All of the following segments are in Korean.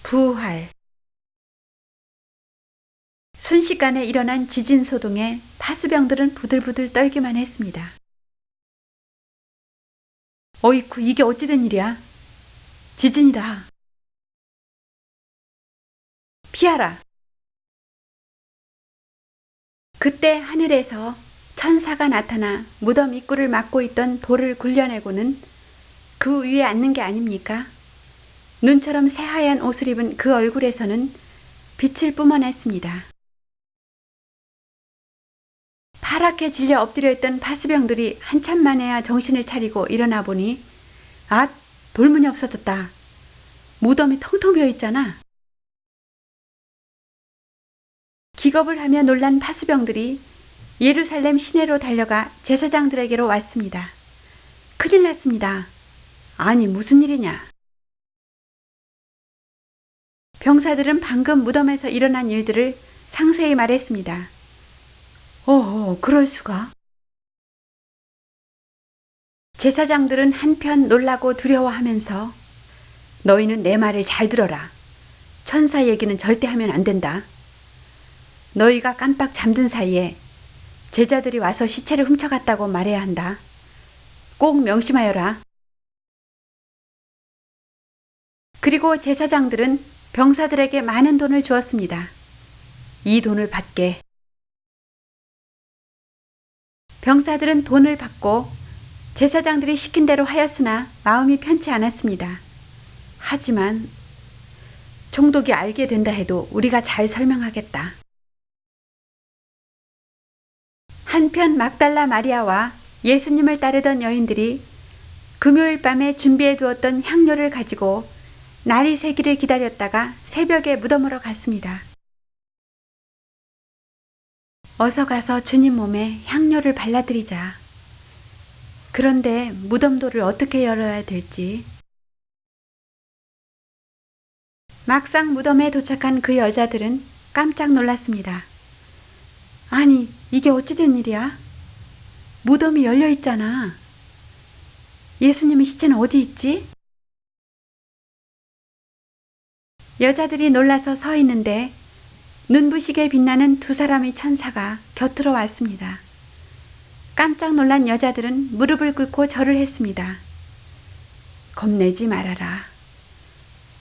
부활. 순식간에 일어난 지진 소동에 파수병들은 부들부들 떨기만 했습니다. 어이쿠, 이게 어찌된 일이야? 지진이다. 피하라. 그때 하늘에서 천사가 나타나 무덤 입구를 막고 있던 돌을 굴려내고는 그 위에 앉는 게 아닙니까? 눈처럼 새하얀 옷을 입은 그 얼굴에서는 빛을 뿜어냈습니다. 파랗게 질려 엎드려 있던 파수병들이 한참 만에야 정신을 차리고 일어나 보니 아, 돌문이 없어졌다. 무덤이 텅텅 비어 있잖아. 기겁을 하며 놀란 파수병들이 예루살렘 시내로 달려가 제사장들에게로 왔습니다. 큰일 났습니다. 아니, 무슨 일이냐? 병사들은 방금 무덤에서 일어난 일들을 상세히 말했습니다. 그럴 수가. 제사장들은 한편 놀라고 두려워하면서 너희는 내 말을 잘 들어라. 천사 얘기는 절대 하면 안 된다. 너희가 깜빡 잠든 사이에 제자들이 와서 시체를 훔쳐갔다고 말해야 한다. 꼭 명심하여라. 그리고 제사장들은 병사들에게 많은 돈을 주었습니다. 이 돈을 받게. 병사들은 돈을 받고 제사장들이 시킨 대로 하였으나 마음이 편치 않았습니다. 하지만 총독이 알게 된다 해도 우리가 잘 설명하겠다. 한편 막달라 마리아와 예수님을 따르던 여인들이 금요일 밤에 준비해 두었던 향료를 가지고 날이 새기를 기다렸다가 새벽에 무덤으로 갔습니다. 어서 가서 주님 몸에 향료를 발라드리자. 그런데 무덤도를 어떻게 열어야 될지. 막상 무덤에 도착한 그 여자들은 깜짝 놀랐습니다. 아니, 이게 어찌된 일이야? 무덤이 열려 있잖아. 예수님의 시체는 어디 있지? 여자들이 놀라서 서 있는데 눈부시게 빛나는 두 사람의 천사가 곁으로 왔습니다. 깜짝 놀란 여자들은 무릎을 꿇고 절을 했습니다. 겁내지 말아라.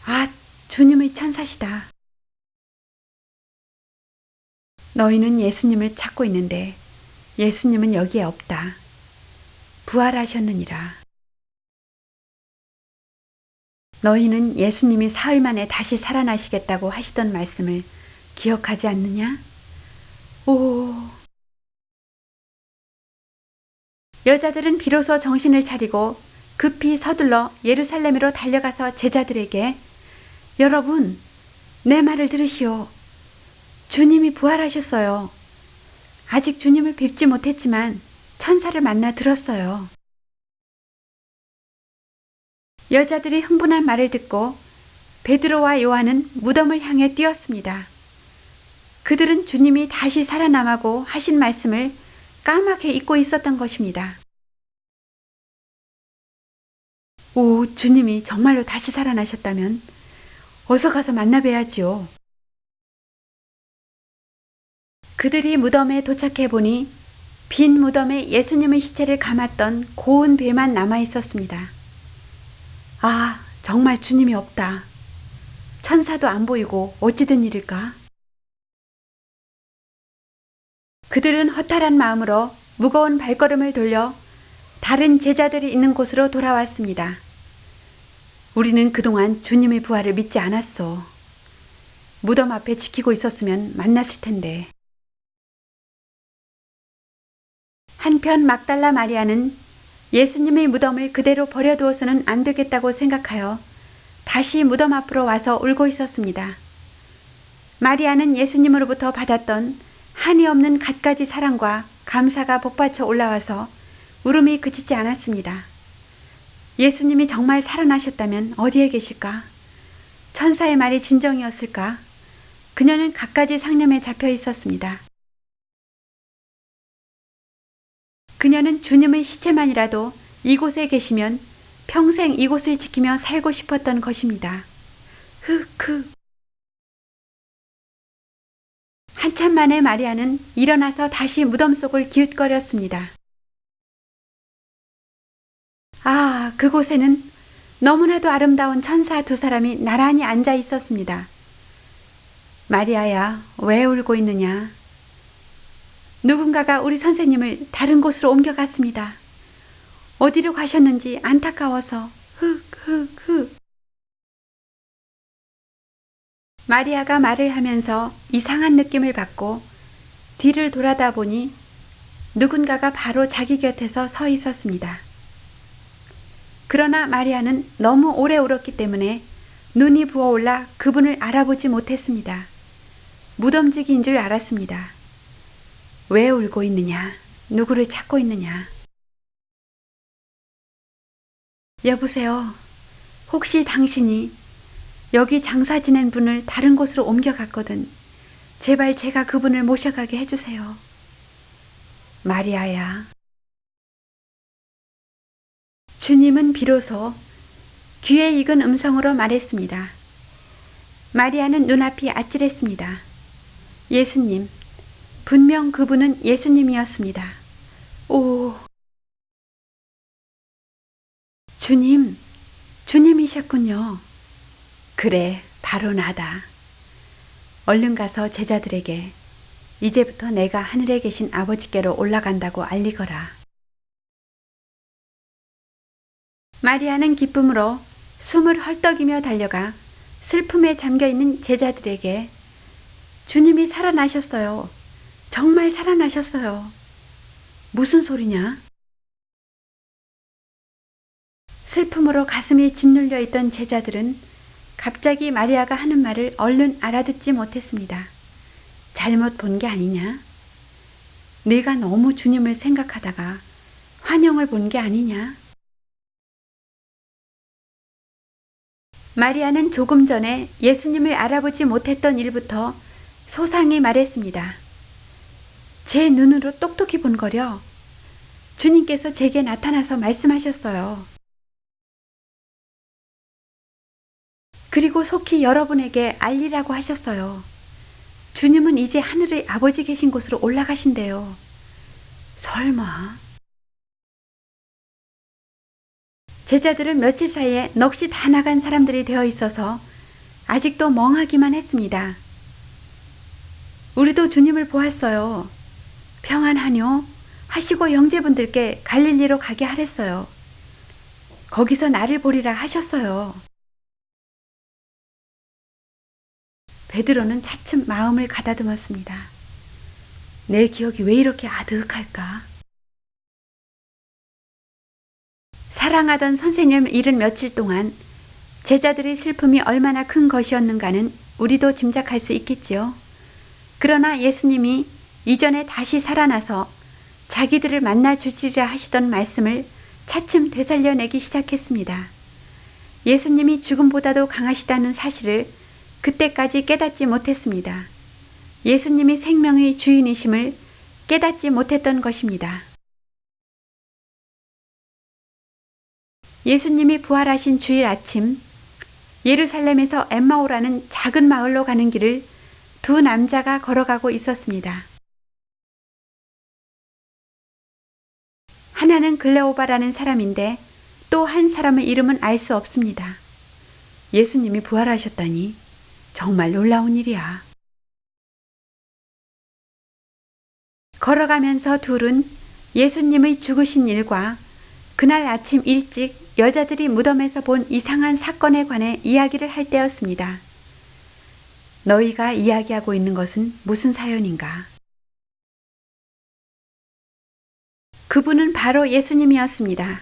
아, 주님의 천사시다. 너희는 예수님을 찾고 있는데 예수님은 여기에 없다. 부활하셨느니라. 너희는 예수님이 사흘 만에 다시 살아나시겠다고 하시던 말씀을 기억하지 않느냐? 오. 여자들은 비로소 정신을 차리고 급히 서둘러 예루살렘으로 달려가서 제자들에게 여러분, 내 말을 들으시오. 주님이 부활하셨어요. 아직 주님을 뵙지 못했지만 천사를 만나 들었어요. 여자들이 흥분한 말을 듣고 베드로와 요한은 무덤을 향해 뛰었습니다. 그들은 주님이 다시 살아남라고 하신 말씀을 까맣게 잊고 있었던 것입니다. 오, 주님이 정말로 다시 살아나셨다면 어서 가서 만나 뵈야지요. 그들이 무덤에 도착해 보니 빈 무덤에 예수님의 시체를 감았던 고운 배만 남아 있었습니다. 아, 정말 주님이 없다. 천사도 안 보이고 어찌된 일일까? 그들은 허탈한 마음으로 무거운 발걸음을 돌려 다른 제자들이 있는 곳으로 돌아왔습니다. 우리는 그동안 주님의 부활을 믿지 않았어. 무덤 앞에 지키고 있었으면 만났을 텐데. 한편 막달라 마리아는 예수님의 무덤을 그대로 버려두어서는 안 되겠다고 생각하여 다시 무덤 앞으로 와서 울고 있었습니다. 마리아는 예수님으로부터 받았던 한이 없는 갖가지 사랑과 감사가 복받쳐 올라와서 울음이 그치지 않았습니다. 예수님이 정말 살아나셨다면 어디에 계실까? 천사의 말이 진정이었을까? 그녀는 갖가지 상념에 잡혀 있었습니다. 그녀는 주님의 시체만이라도 이곳에 계시면 평생 이곳을 지키며 살고 싶었던 것입니다. 흑흑. 한참 만에 마리아는 일어나서 다시 무덤 속을 기웃거렸습니다. 아, 그곳에는 너무나도 아름다운 천사 두 사람이 나란히 앉아 있었습니다. 마리아야, 왜 울고 있느냐? 누군가가 우리 선생님을 다른 곳으로 옮겨갔습니다. 어디로 가셨는지 안타까워서 흑. 마리아가 말을 하면서 이상한 느낌을 받고 뒤를 돌아다 보니 누군가가 바로 자기 곁에서 서 있었습니다. 그러나 마리아는 너무 오래 울었기 때문에 눈이 부어올라 그분을 알아보지 못했습니다. 무덤직인 줄 알았습니다. 왜 울고 있느냐? 누구를 찾고 있느냐? 여보세요. 혹시 당신이 여기 장사 지낸 분을 다른 곳으로 옮겨갔거든. 제발 제가 그분을 모셔가게 해주세요. 마리아야. 주님은 비로소 귀에 익은 음성으로 말했습니다. 마리아는 눈앞이 아찔했습니다. 예수님, 분명 그분은 예수님이었습니다. 오, 주님이셨군요. 그래, 바로 나다. 얼른 가서 제자들에게 이제부터 내가 하늘에 계신 아버지께로 올라간다고 알리거라. 마리아는 기쁨으로 숨을 헐떡이며 달려가 슬픔에 잠겨있는 제자들에게 주님이 살아나셨어요. 정말 살아나셨어요. 무슨 소리냐? 슬픔으로 가슴이 짓눌려 있던 제자들은 갑자기 마리아가 하는 말을 얼른 알아듣지 못했습니다. 잘못 본 게 아니냐? 내가 너무 주님을 생각하다가 환영을 본 게 아니냐? 마리아는 조금 전에 예수님을 알아보지 못했던 일부터 소상히 말했습니다. 제 눈으로 똑똑히 본 거려. 주님께서 제게 나타나서 말씀하셨어요. 그리고 속히 여러분에게 알리라고 하셨어요. 주님은 이제 하늘의 아버지 계신 곳으로 올라가신대요. 설마? 제자들은 며칠 사이에 넋이 다 나간 사람들이 되어 있어서 아직도 멍하기만 했습니다. 우리도 주님을 보았어요. 평안하뇨? 하시고 형제분들께 갈릴리로 가게 하랬어요. 거기서 나를 보리라 하셨어요. 베드로는 차츰 마음을 가다듬었습니다. 내 기억이 왜 이렇게 아득할까? 사랑하던 선생님을 잃은 며칠 동안 제자들의 슬픔이 얼마나 큰 것이었는가는 우리도 짐작할 수 있겠지요. 그러나 예수님이 이전에 다시 살아나서 자기들을 만나 주시리라 하시던 말씀을 차츰 되살려내기 시작했습니다. 예수님이 죽음보다도 강하시다는 사실을 그때까지 깨닫지 못했습니다. 예수님이 생명의 주인이심을 깨닫지 못했던 것입니다. 예수님이 부활하신 주일 아침, 예루살렘에서 엠마오라는 작은 마을로 가는 길을 두 남자가 걸어가고 있었습니다. 하나는 글레오바라는 사람인데 또 한 사람의 이름은 알 수 없습니다. 예수님이 부활하셨다니 정말 놀라운 일이야. 걸어가면서 둘은 예수님의 죽으신 일과 그날 아침 일찍 여자들이 무덤에서 본 이상한 사건에 관해 이야기를 할 때였습니다. 너희가 이야기하고 있는 것은 무슨 사연인가? 그분은 바로 예수님이었습니다.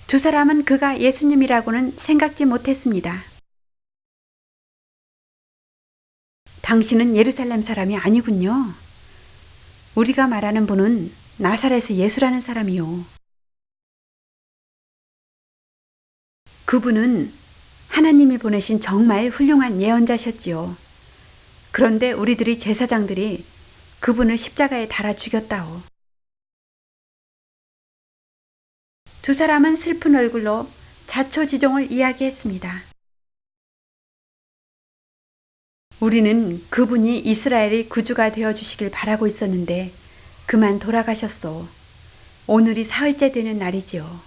두 사람은 그가 예수님이라고는 생각지 못했습니다. 당신은 예루살렘 사람이 아니군요. 우리가 말하는 분은 나사렛의 예수라는 사람이요. 그분은 하나님이 보내신 정말 훌륭한 예언자셨지요. 그런데 우리들이 제사장들이 그분을 십자가에 달아 죽였다오. 두 사람은 슬픈 얼굴로 자초지종을 이야기했습니다. 우리는 그분이 이스라엘의 구주가 되어주시길 바라고 있었는데 그만 돌아가셨소. 오늘이 사흘째 되는 날이지요.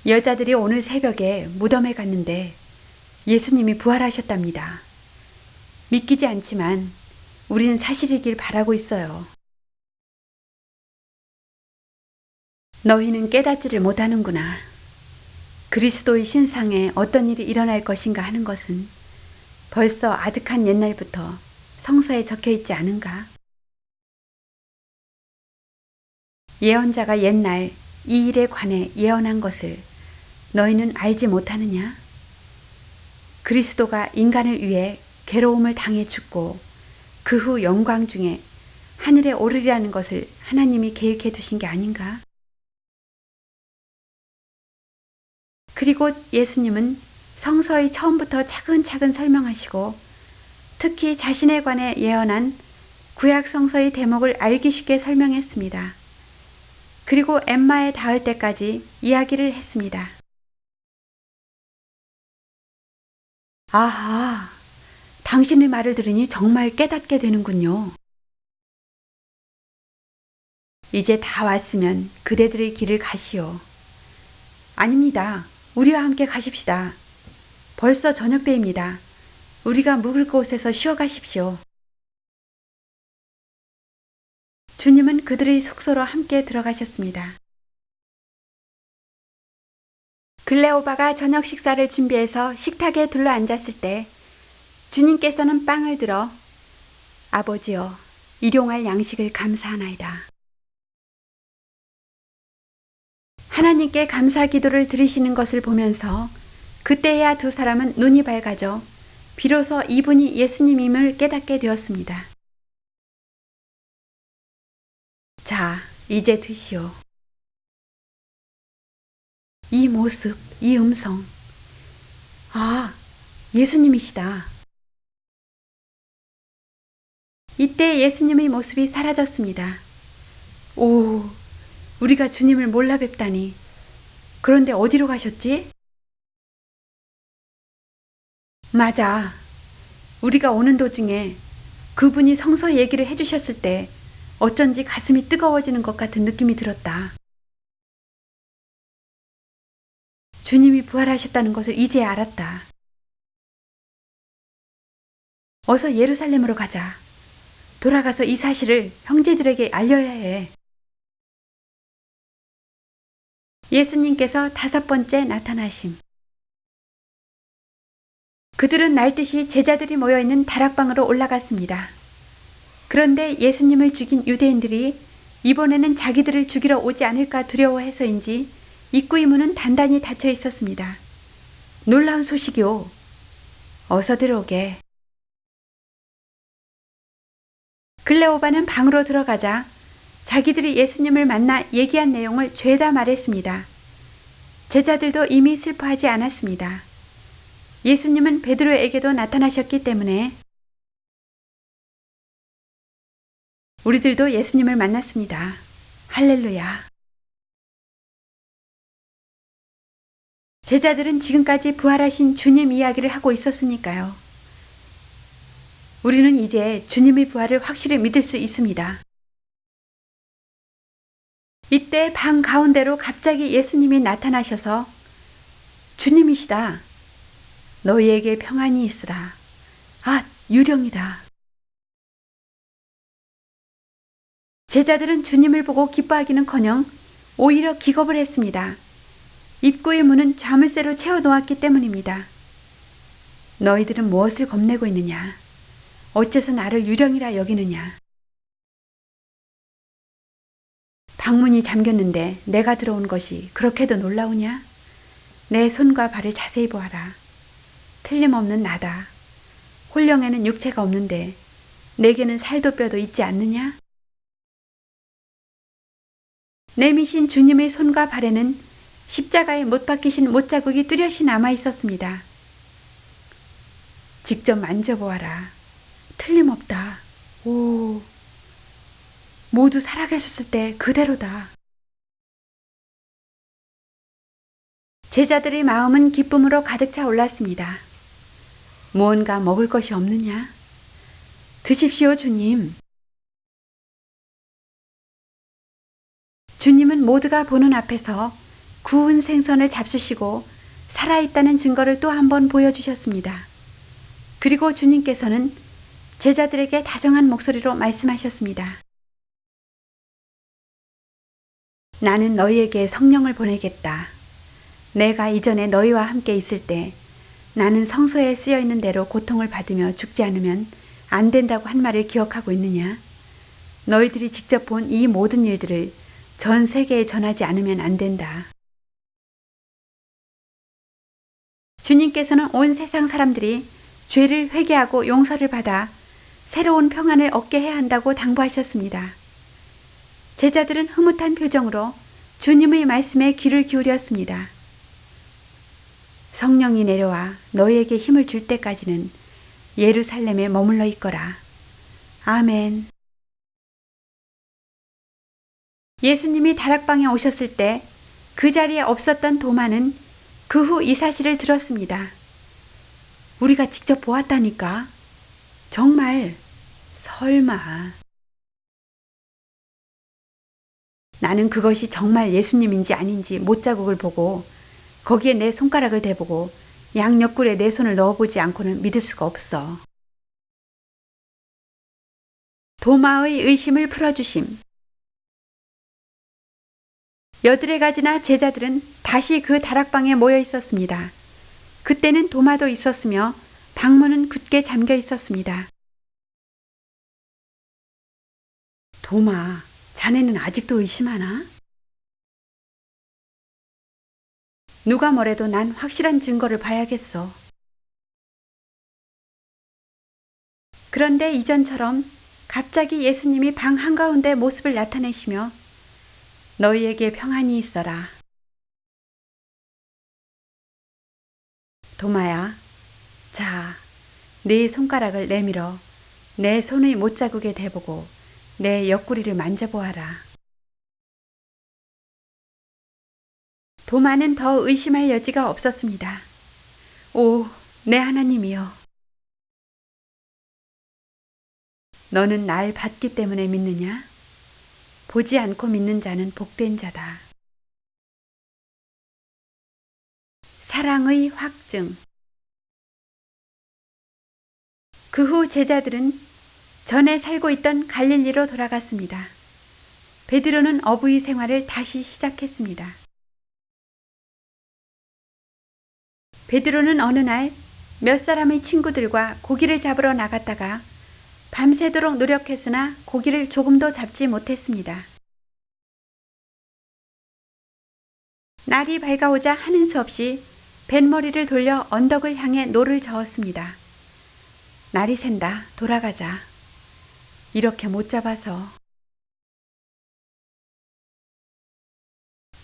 여자들이 오늘 새벽에 무덤에 갔는데 예수님이 부활하셨답니다. 믿기지 않지만 우리는 사실이길 바라고 있어요. 너희는 깨닫지를 못하는구나. 그리스도의 신상에 어떤 일이 일어날 것인가 하는 것은 벌써 아득한 옛날부터 성서에 적혀 있지 않은가? 예언자가 옛날 이 일에 관해 예언한 것을 너희는 알지 못하느냐? 그리스도가 인간을 위해 괴로움을 당해 죽고 그 후 영광 중에 하늘에 오르리라는 것을 하나님이 계획해 두신 게 아닌가? 그리고 예수님은 성서의 처음부터 차근차근 설명하시고 특히 자신에 관해 예언한 구약 성서의 대목을 알기 쉽게 설명했습니다. 그리고 엠마에 닿을 때까지 이야기를 했습니다. 아하, 당신의 말을 들으니 정말 깨닫게 되는군요. 이제 다 왔으면 그대들의 길을 가시오. 아닙니다. 우리와 함께 가십시다. 벌써 저녁 때입니다. 우리가 묵을 곳에서 쉬어 가십시오. 주님은 그들의 숙소로 함께 들어가셨습니다. 글레오바가 저녁 식사를 준비해서 식탁에 둘러앉았을 때 주님께서는 빵을 들어 아버지여, 일용할 양식을 감사하나이다. 하나님께 감사 기도를 드리시는 것을 보면서 그때야 두 사람은 눈이 밝아져 비로소 이분이 예수님임을 깨닫게 되었습니다. 자, 이제 드시오. 이 모습, 이 음성. 아, 예수님이시다. 이때 예수님의 모습이 사라졌습니다. 오, 우리가 주님을 몰라 뵙다니. 그런데 어디로 가셨지? 맞아. 우리가 오는 도중에 그분이 성서 얘기를 해주셨을 때 어쩐지 가슴이 뜨거워지는 것 같은 느낌이 들었다. 주님이 부활하셨다는 것을 이제야 알았다. 어서 예루살렘으로 가자. 돌아가서 이 사실을 형제들에게 알려야 해. 예수님께서 5번째 나타나심. 그들은 날듯이 제자들이 모여있는 다락방으로 올라갔습니다. 그런데 예수님을 죽인 유대인들이 이번에는 자기들을 죽이러 오지 않을까 두려워해서인지 입구의 문은 단단히 닫혀 있었습니다. 놀라운 소식이오. 어서 들어오게. 글레오바는 방으로 들어가자 자기들이 예수님을 만나 얘기한 내용을 죄다 말했습니다. 제자들도 이미 슬퍼하지 않았습니다. 예수님은 베드로에게도 나타나셨기 때문에 우리들도 예수님을 만났습니다. 할렐루야. 제자들은 지금까지 부활하신 주님 이야기를 하고 있었으니까요. 우리는 이제 주님의 부활을 확실히 믿을 수 있습니다. 이때 방 가운데로 갑자기 예수님이 나타나셔서 주님이시다. 너희에게 평안이 있으라. 아, 유령이다. 제자들은 주님을 보고 기뻐하기는커녕 오히려 기겁을 했습니다. 입구의 문은 자물쇠로 채워놓았기 때문입니다. 너희들은 무엇을 겁내고 있느냐? 어째서 나를 유령이라 여기느냐? 방문이 잠겼는데 내가 들어온 것이 그렇게도 놀라우냐? 내 손과 발을 자세히 보아라. 틀림없는 나다. 홀령에는 육체가 없는데 내게는 살도 뼈도 있지 않느냐? 내미신 주님의 손과 발에는 십자가에 못 박히신 못자국이 뚜렷이 남아 있었습니다. 직접 만져보아라. 틀림없다. 오, 모두 살아계셨을 때 그대로다. 제자들의 마음은 기쁨으로 가득 차 올랐습니다. 무언가 먹을 것이 없느냐? 드십시오, 주님. 주님은 모두가 보는 앞에서 구운 생선을 잡수시고 살아있다는 증거를 또 한 번 보여주셨습니다. 그리고 주님께서는 제자들에게 다정한 목소리로 말씀하셨습니다. 나는 너희에게 성령을 보내겠다. 내가 이전에 너희와 함께 있을 때 나는 성서에 쓰여 있는 대로 고통을 받으며 죽지 않으면 안 된다고 한 말을 기억하고 있느냐? 너희들이 직접 본 이 모든 일들을 전 세계에 전하지 않으면 안 된다. 주님께서는 온 세상 사람들이 죄를 회개하고 용서를 받아 새로운 평안을 얻게 해야 한다고 당부하셨습니다. 제자들은 흐뭇한 표정으로 주님의 말씀에 귀를 기울였습니다. 성령이 내려와 너희에게 힘을 줄 때까지는 예루살렘에 머물러 있거라. 아멘. 예수님이 다락방에 오셨을 때 그 자리에 없었던 도마는 그 후 이 사실을 들었습니다. 우리가 직접 보았다니까. 정말 설마. 나는 그것이 정말 예수님인지 아닌지 못자국을 보고 거기에 내 손가락을 대보고 양옆구리에 내 손을 넣어보지 않고는 믿을 수가 없어. 도마의 의심을 풀어주심. 여드레 가지나 제자들은 다시 그 다락방에 모여 있었습니다. 그때는 도마도 있었으며 방문은 굳게 잠겨 있었습니다. 도마, 자네는 아직도 의심하나? 누가 뭐래도 난 확실한 증거를 봐야겠어. 그런데 이전처럼 갑자기 예수님이 방 한가운데 모습을 나타내시며 너희에게 평안이 있어라. 도마야, 자, 네 손가락을 내밀어 내 손의 못자국에 대보고 내 옆구리를 만져보아라. 도마는 더 의심할 여지가 없었습니다. 오, 내 하나님이여. 너는 날 봤기 때문에 믿느냐? 보지 않고 믿는 자는 복된 자다. 사랑의 확증. 그 후 제자들은 전에 살고 있던 갈릴리로 돌아갔습니다. 베드로는 어부의 생활을 다시 시작했습니다. 베드로는 어느 날 몇 사람의 친구들과 고기를 잡으러 나갔다가 밤새도록 노력했으나 고기를 조금도 잡지 못했습니다. 날이 밝아오자 하는 수 없이 뱃머리를 돌려 언덕을 향해 노를 저었습니다. 날이 샌다. 돌아가자. 이렇게 못 잡아서.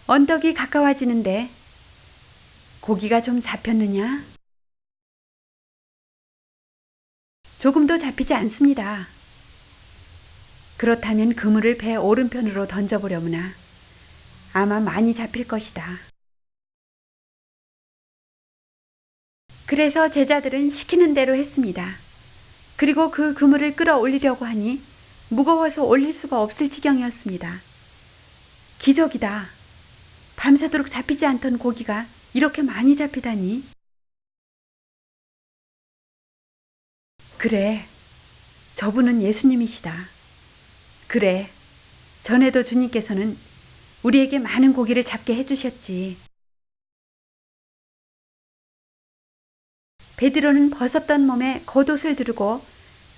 언덕이 가까워지는데 고기가 좀 잡혔느냐? 조금도 잡히지 않습니다. 그렇다면 그물을 배 오른편으로 던져보려무나 아마 많이 잡힐 것이다. 그래서 제자들은 시키는 대로 했습니다. 그리고 그 그물을 끌어올리려고 하니 무거워서 올릴 수가 없을 지경이었습니다. 기적이다. 밤새도록 잡히지 않던 고기가 이렇게 많이 잡히다니. 그래, 저분은 예수님이시다. 그래, 전에도 주님께서는 우리에게 많은 고기를 잡게 해주셨지. 베드로는 벗었던 몸에 겉옷을 두르고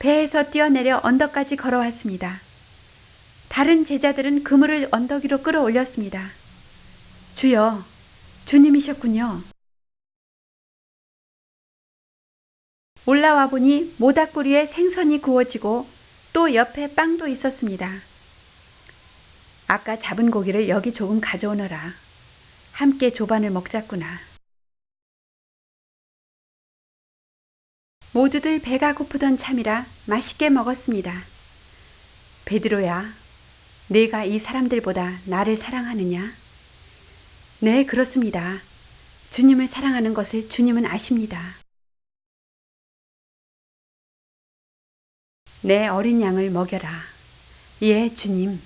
배에서 뛰어내려 언덕까지 걸어왔습니다. 다른 제자들은 그물을 언덕 위로 끌어올렸습니다. 주여, 주님이셨군요. 올라와 보니 모닥불 위에 생선이 구워지고 또 옆에 빵도 있었습니다. 아까 잡은 고기를 여기 조금 가져오너라. 함께 조반을 먹자꾸나. 모두들 배가 고프던 참이라 맛있게 먹었습니다. 베드로야, 네가 이 사람들보다 나를 사랑하느냐? 네, 그렇습니다. 주님을 사랑하는 것을 주님은 아십니다. 내 어린 양을 먹여라. 예, 주님.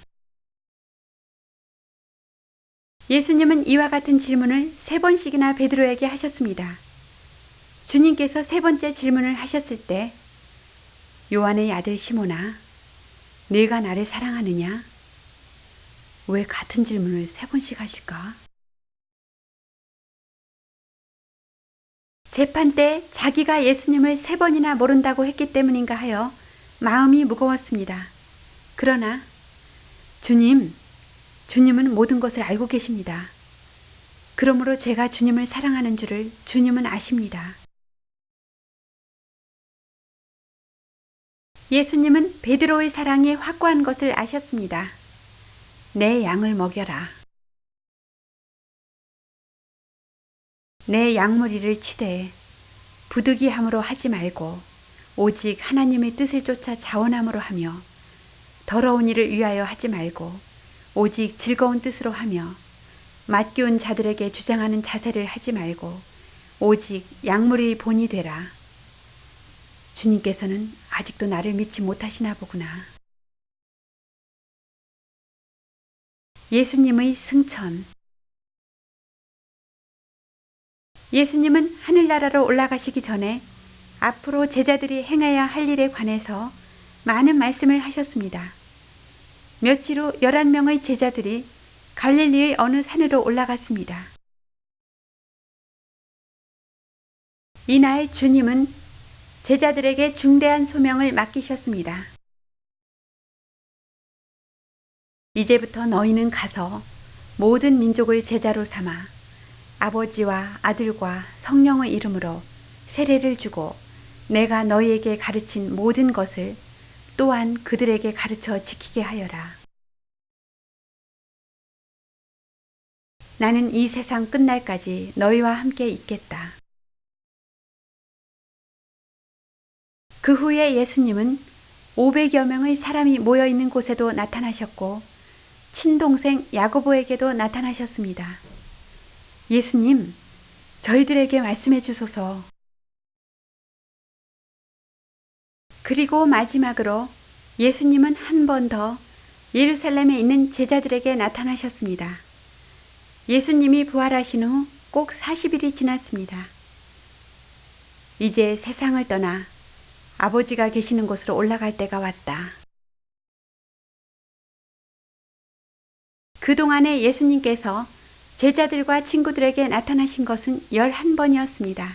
예수님은 이와 같은 질문을 3번씩이나 베드로에게 하셨습니다. 주님께서 3번째 질문을 하셨을 때 요한의 아들 시몬아, 네가 나를 사랑하느냐? 왜 같은 질문을 3번씩 하실까? 재판 때 자기가 예수님을 3번이나 모른다고 했기 때문인가 하여 마음이 무거웠습니다. 그러나 주님은 모든 것을 알고 계십니다. 그러므로 제가 주님을 사랑하는 줄을 주님은 아십니다. 예수님은 베드로의 사랑이 확고한 것을 아셨습니다. 내 양을 먹여라. 내 양무리를 치되 부득이함으로 하지 말고 오직 하나님의 뜻을 쫓아 자원함으로 하며 더러운 일을 위하여 하지 말고 오직 즐거운 뜻으로 하며 맡겨온 자들에게 주장하는 자세를 하지 말고 오직 양무리의 본이 되라. 주님께서는 아직도 나를 믿지 못하시나 보구나. 예수님의 승천. 예수님은 하늘나라로 올라가시기 전에 앞으로 제자들이 행해야 할 일에 관해서 많은 말씀을 하셨습니다. 며칠 후 11명의 제자들이 갈릴리의 어느 산으로 올라갔습니다. 이날 주님은 제자들에게 중대한 소명을 맡기셨습니다. 이제부터 너희는 가서 모든 민족을 제자로 삼아 아버지와 아들과 성령의 이름으로 세례를 주고 내가 너희에게 가르친 모든 것을 또한 그들에게 가르쳐 지키게 하여라. 나는 이 세상 끝날까지 너희와 함께 있겠다. 그 후에 예수님은 500여 명의 사람이 모여있는 곳에도 나타나셨고 친동생 야고보에게도 나타나셨습니다. 예수님, 저희들에게 말씀해 주소서. 그리고 마지막으로 예수님은 한 번 더 예루살렘에 있는 제자들에게 나타나셨습니다. 예수님이 부활하신 후 꼭 40일이 지났습니다. 이제 세상을 떠나 아버지가 계시는 곳으로 올라갈 때가 왔다. 그동안에 예수님께서 제자들과 친구들에게 나타나신 것은 11번이었습니다.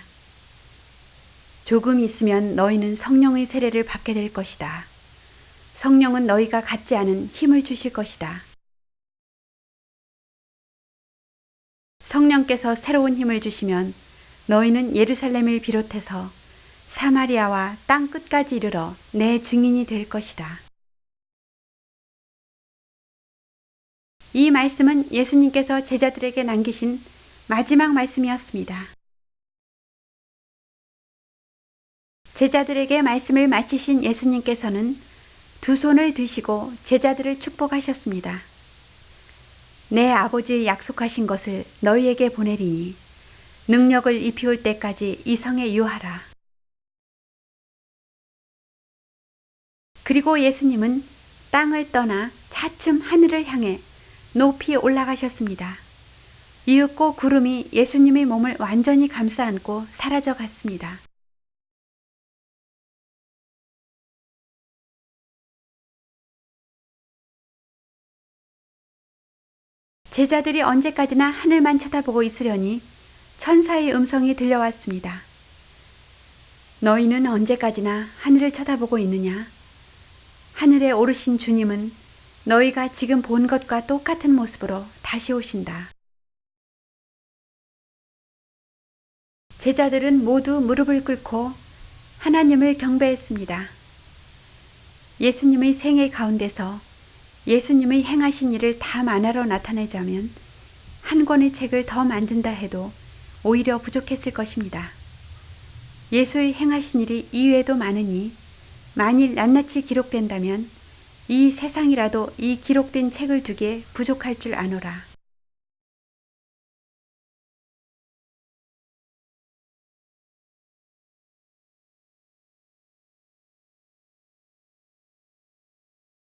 조금 있으면 너희는 성령의 세례를 받게 될 것이다. 성령은 너희가 갖지 않은 힘을 주실 것이다. 성령께서 새로운 힘을 주시면 너희는 예루살렘을 비롯해서 사마리아와 땅 끝까지 이르러 내 증인이 될 것이다. 이 말씀은 예수님께서 제자들에게 남기신 마지막 말씀이었습니다. 제자들에게 말씀을 마치신 예수님께서는 두 손을 드시고 제자들을 축복하셨습니다. 내 아버지의 약속하신 것을 너희에게 보내리니 능력을 입히올 때까지 이 성에 유하라. 그리고 예수님은 땅을 떠나 차츰 하늘을 향해 높이 올라가셨습니다. 이윽고 구름이 예수님의 몸을 완전히 감싸 안고 사라져 갔습니다. 제자들이 언제까지나 하늘만 쳐다보고 있으려니 천사의 음성이 들려왔습니다. 너희는 언제까지나 하늘을 쳐다보고 있느냐? 하늘에 오르신 주님은 너희가 지금 본 것과 똑같은 모습으로 다시 오신다. 제자들은 모두 무릎을 꿇고 하나님을 경배했습니다. 예수님의 생애 가운데서 예수님의 행하신 일을 다 만화로 나타내자면 한 권의 책을 더 만든다 해도 오히려 부족했을 것입니다. 예수의 행하신 일이 이외에도 많으니 만일 낱낱이 기록된다면 이 세상이라도 이 기록된 책을 두기에 부족할 줄 아노라.